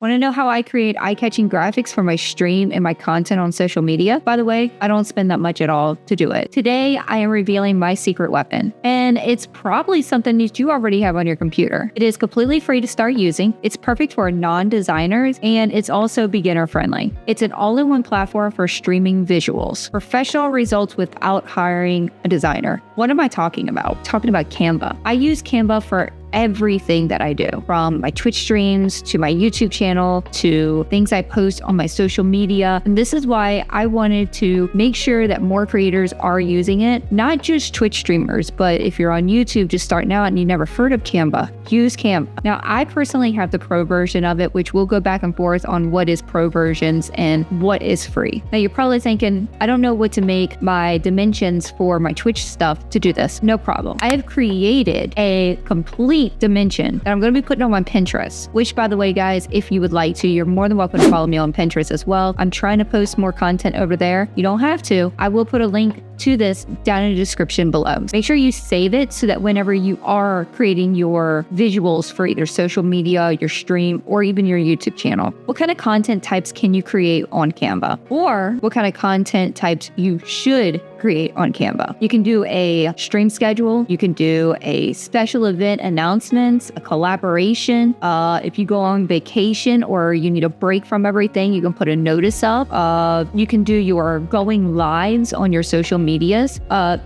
Want to know how I create eye-catching graphics for my stream and my content on social media? By the way, I don't spend that much at all to do it. Today, I am revealing my secret weapon, and it's probably something that you already have on your computer. It is completely free to start using. It's perfect for non-designers, and it's also beginner-friendly. It's an all-in-one platform for streaming visuals. Professional results without hiring a designer. What am I talking about? Talking about Canva. I use Canva for everything that I do, from my Twitch streams to my YouTube channel to things I post on my social media. And this is why I wanted to make sure that more creators are using it, not just Twitch streamers, but if you're on YouTube just starting out and you never heard of Canva, use Canva. Now, I personally have the pro version of it, which we'll go back and forth on what is pro versions and what is free. Now, you're probably thinking, I don't know what to make my dimensions for my Twitch stuff to do this. No problem. I have created a complete dimension that I'm going to be putting on my Pinterest, which, by the way, guys, if you would like to, you're more than welcome to follow me on Pinterest as well. I'm trying to post more content over there. You don't have to. I will put a link to this down in the description below. Make sure you save it so that whenever you are creating your visuals for either social media, your stream, or even your YouTube channel, what kind of content types can you create on Canva? Or what kind of content types you should create on Canva? You can do a stream schedule. You can do a special event announcements, a collaboration. If you go on vacation or you need a break from everything, you can put a notice up. You can do your going lives on your social medias.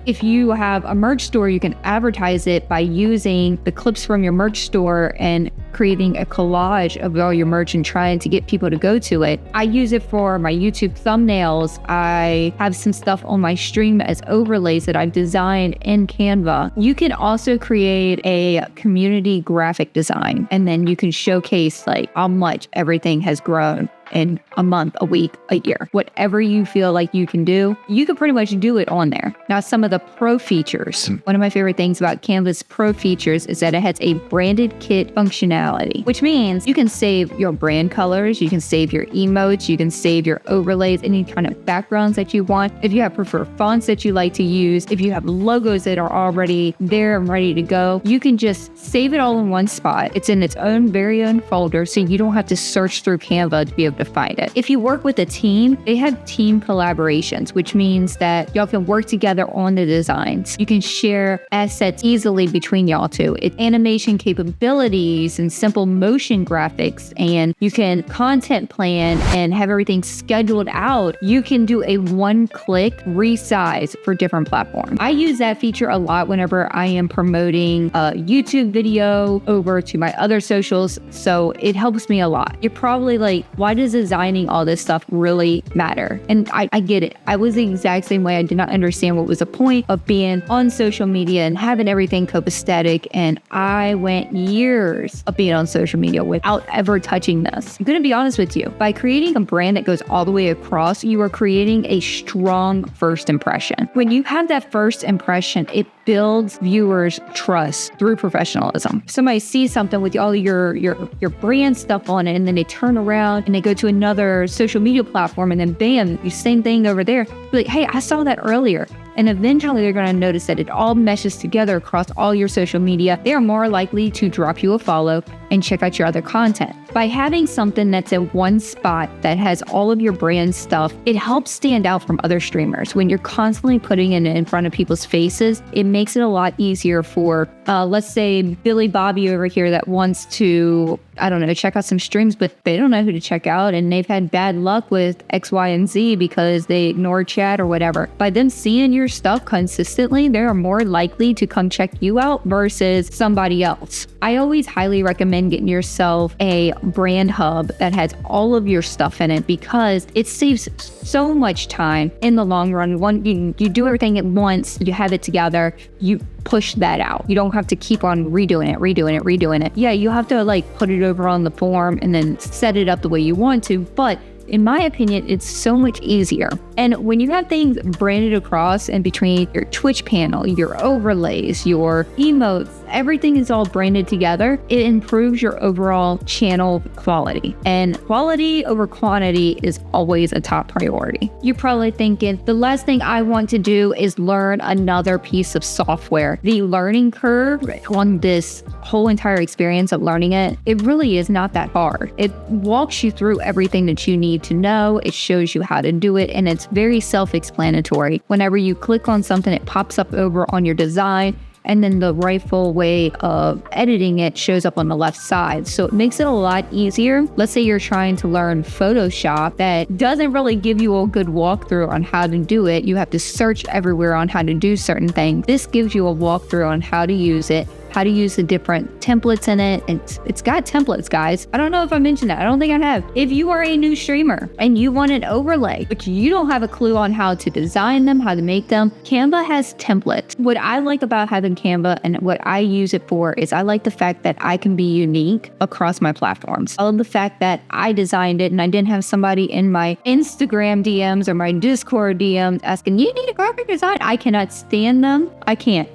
If you have a merch store, you can advertise it by using the clips from your merch store and creating a collage of all your merch and trying to get people to go to it. I use it for my YouTube thumbnails. I have some stuff on my stream as overlays that I've designed in Canva. You can also create a community graphic design, and then you can showcase like how much everything has grown in a month, a week, a year. Whatever you feel like you can do, you can pretty much do it on there. Now, some of the pro features. One of my favorite things about Canva's pro features is that it has a branded kit functionality, which means you can save your brand colors, you can save your emotes, you can save your overlays, any kind of backgrounds that you want. If you have preferred fonts that you like to use, if you have logos that are already there and ready to go, you can just save it all in one spot. It's in its own very own folder, so you don't have to search through Canva to be able to find it. If you work with a team, they have team collaborations, which means that y'all can work together on the designs. You can share assets easily between y'all two. It's animation capabilities and simple motion graphics, and you can content plan and have everything scheduled out. You can do a one-click resize for different platforms. I use that feature a lot whenever I am promoting a YouTube video over to my other socials, so it helps me a lot. You're probably like, why does designing all this stuff really matter? And I get it. I was the exact same way. I did not understand what was the point of being on social media and having everything copacetic. And I went years of being on social media without ever touching this. I'm going to be honest with you. By creating a brand that goes all the way across, you are creating a strong first impression. When you have that first impression, it builds viewers' trust through professionalism. Somebody sees something with all your brand stuff on it, and then they turn around and they go to another social media platform, and then bam, you same thing over there. Be like, hey, I saw that earlier. And eventually they're going to notice that it all meshes together across all your social media. They are more likely to drop you a follow and check out your other content. By having something that's in one spot that has all of your brand stuff, it helps stand out from other streamers. When you're constantly putting it in front of people's faces, it makes it a lot easier for, let's say, Billy Bobby over here that wants to, I don't know, check out some streams, but they don't know who to check out, and they've had bad luck with X, Y, and Z because they ignore chat or whatever. By them seeing your stuff consistently, they are more likely to come check you out versus somebody else. I always highly recommend getting yourself a brand hub that has all of your stuff in it, because it saves so much time in the long run. You do everything at once, you have it together, you push that out. You don't have to keep on redoing it. Yeah, you have to like put it over on the form and then set it up the way you want to, but in my opinion, it's so much easier. And when you have things branded across and between your Twitch panel, your overlays, your emotes, everything is all branded together, it improves your overall channel quality. And quality over quantity is always a top priority. You're probably thinking, the last thing I want to do is learn another piece of software. The learning curve on this whole entire experience of learning it really is not that hard. It walks you through everything that you need to know. It shows you how to do it, and it's very self-explanatory. Whenever you click on something, it pops up over on your design, and then the rightful way of editing it shows up on the left side. So it makes it a lot easier. Let's say you're trying to learn Photoshop that doesn't really give you a good walkthrough on how to do it. You have to search everywhere on how to do certain things. This gives you a walkthrough on how to use it, how to use the different templates in it. It's got templates, guys. I don't know if I mentioned that. I don't think I have. If you are a new streamer and you want an overlay, but you don't have a clue on how to design them, how to make them, Canva has templates. What I like about having Canva and what I use it for is I like the fact that I can be unique across my platforms. I love the fact that I designed it and I didn't have somebody in my Instagram DMs or my Discord DMs asking, you need a graphic design? I cannot stand them. I can't.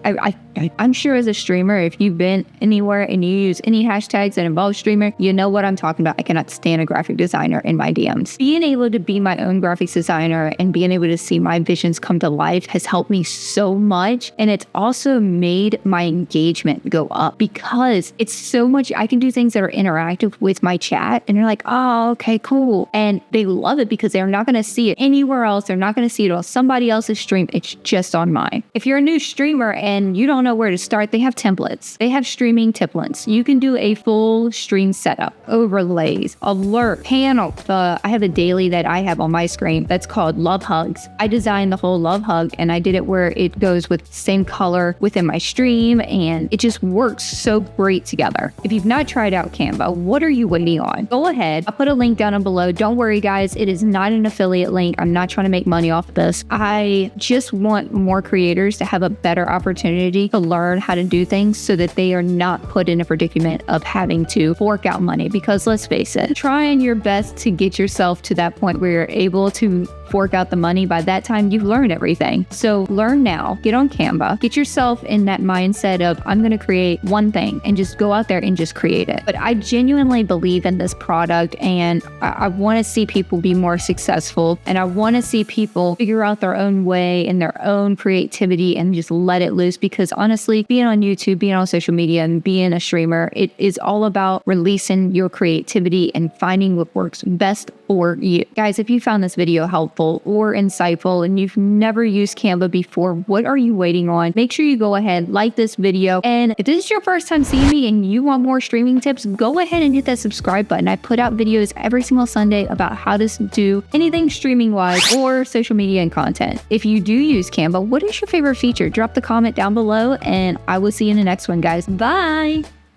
I'm sure as a streamer, if you've been anywhere and you use any hashtags that involve streamer, you know what I'm talking about. I cannot stand a graphic designer in my DMs. Being able to be my own graphics designer and being able to see my visions come to life has helped me so much. And it's also made my engagement go up because it's so much. I can do things that are interactive with my chat and they're like, oh, okay, cool. And they love it because they're not going to see it anywhere else. They're not going to see it on somebody else's stream. It's just on mine. If you're a new streamer and you don't know where to start, they have templates. They have streaming templates. You can do a full stream setup, overlays, alert, panel. I have a daily that I have on my screen that's called Love Hugs. I designed the whole Love Hug and I did it where it goes with the same color within my stream and it just works so great together. If you've not tried out Canva, what are you waiting on? Go ahead. I'll put a link down below. Don't worry, guys. It is not an affiliate link. I'm not trying to make money off of this. I just want more creators to have a better opportunity to learn how to do things so that they are not put in a predicament of having to fork out money. Because let's face it, trying your best to get yourself to that point where you're able to fork out the money, by that time you've learned everything. So learn now, get on Canva, get yourself in that mindset of I'm going to create one thing and just go out there and just create it. But I genuinely believe in this product and I want to see people be more successful and I want to see people figure out their own way and their own creativity and just let it loose because honestly, being on YouTube, being on social media and being a streamer, it is all about releasing your creativity and finding what works best for you. Guys, if you found this video helpful or insightful and you've never used Canva before, what are you waiting on? Make sure you go ahead, like this video. And if this is your first time seeing me and you want more streaming tips, go ahead and hit that subscribe button. I put out videos every single Sunday about how to do anything streaming wise or social media and content. If you do use Canva, what is your favorite feature? Drop the comment down below and I will see you in the next one, guys. Bye.